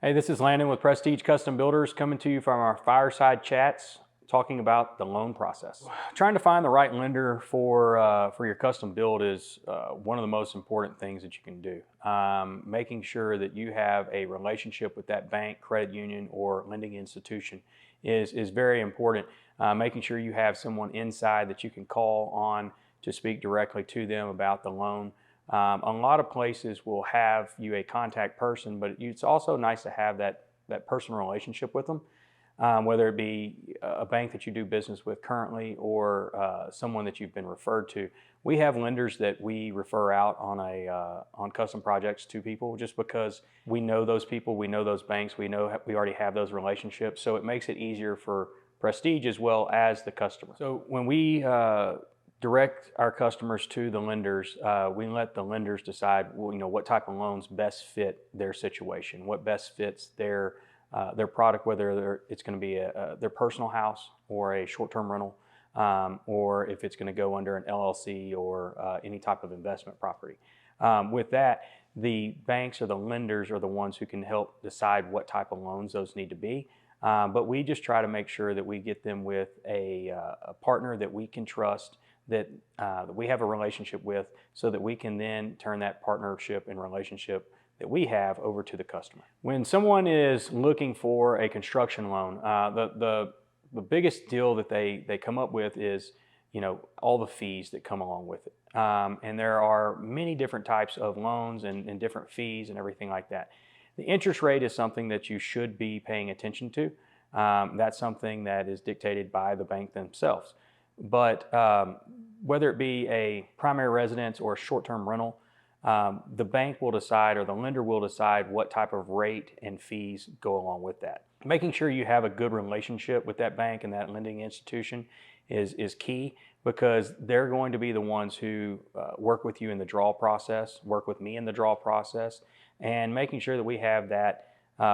Hey, this is Landon with Prestige Custom Builders coming to you from our Fireside chats talking about the loan process. Trying to find the right lender for your custom build is one of the most important things that you can do. Making sure that you have a relationship with that bank, credit union, or lending institution is very important. Making sure you have someone inside that you can call on to speak directly to them about the loan. A lot of places will have you a contact person, but it's also nice to have that personal relationship with them, whether it be a bank that you do business with currently or someone that you've been referred to. We have lenders that we refer out on custom projects to people just because we know those people, we know those banks, we already have those relationships, so it makes it easier for Prestige as well as the customer. So when we direct our customers to the lenders, we let the lenders decide, what type of loans best fit their situation, what best fits their product, whether it's going to be their personal house or a short-term rental, or if it's going to go under an LLC or any type of investment property. With that, the banks or the lenders are the ones who can help decide what type of loans those need to be. But we just try to make sure that we get them with a partner that we can trust, that we have a relationship with, so that we can then turn that partnership and relationship that we have over to the customer. When someone is looking for a construction loan, the biggest deal that they come up with is all the fees that come along with it. And there are many different types of loans and different fees and everything like that. The interest rate is something that you should be paying attention to. That's something that is dictated by the bank themselves. But whether it be a primary residence or a short-term rental, the bank will decide, or the lender will decide, what type of rate and fees go along with that. Making sure you have a good relationship with that bank and that lending institution is key, because they're going to be the ones who work with you in the draw process, work with me in the draw process, and making sure that we have that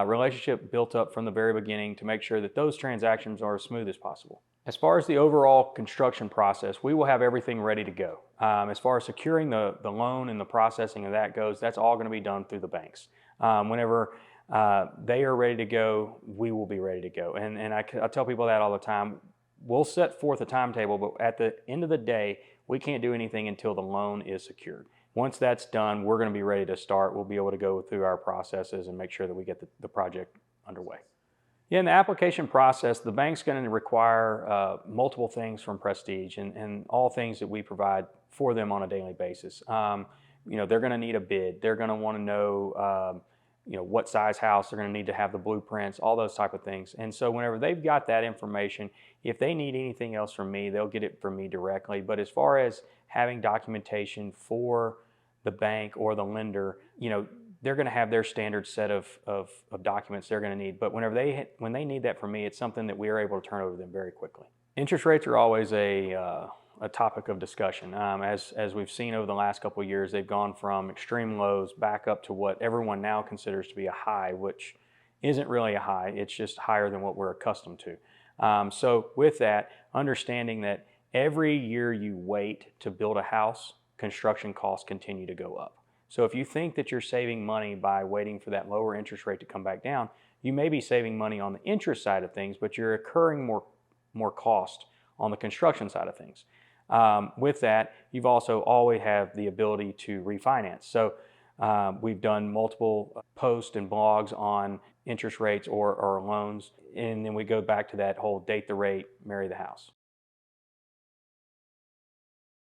relationship built up from the very beginning to make sure that those transactions are as smooth as possible. As far as the overall construction process, we will have everything ready to go. As far as securing the loan and the processing of that goes, that's all going to be done through the banks. Whenever they are ready to go, we will be ready to go. And I tell people that all the time. We'll set forth a timetable, but at the end of the day, we can't do anything until the loan is secured. Once that's done, we're going to be ready to start. We'll be able to go through our processes and make sure that we get the project underway. Yeah, in the application process, the bank's going to require multiple things from Prestige and all things that we provide for them on a daily basis. They're going to need a bid. They're going to want to know, what size house. They're going to need to have the blueprints, all those type of things. And so whenever they've got that information, if they need anything else from me, they'll get it from me directly. But as far as having documentation for the bank or the lender, they're going to have their standard set of documents they're going to need. But when they need that from me, it's something that we are able to turn over to them very quickly. Interest rates are always a topic of discussion. As we've seen over the last couple of years, they've gone from extreme lows back up to what everyone now considers to be a high, which isn't really a high. It's just higher than what we're accustomed to. So with that, understanding that every year you wait to build a house, construction costs continue to go up. So if you think that you're saving money by waiting for that lower interest rate to come back down, you may be saving money on the interest side of things, but you're incurring more cost on the construction side of things. With that, you've also always have the ability to refinance. So we've done multiple posts and blogs on interest rates or loans, and then we go back to that whole date the rate, marry the house.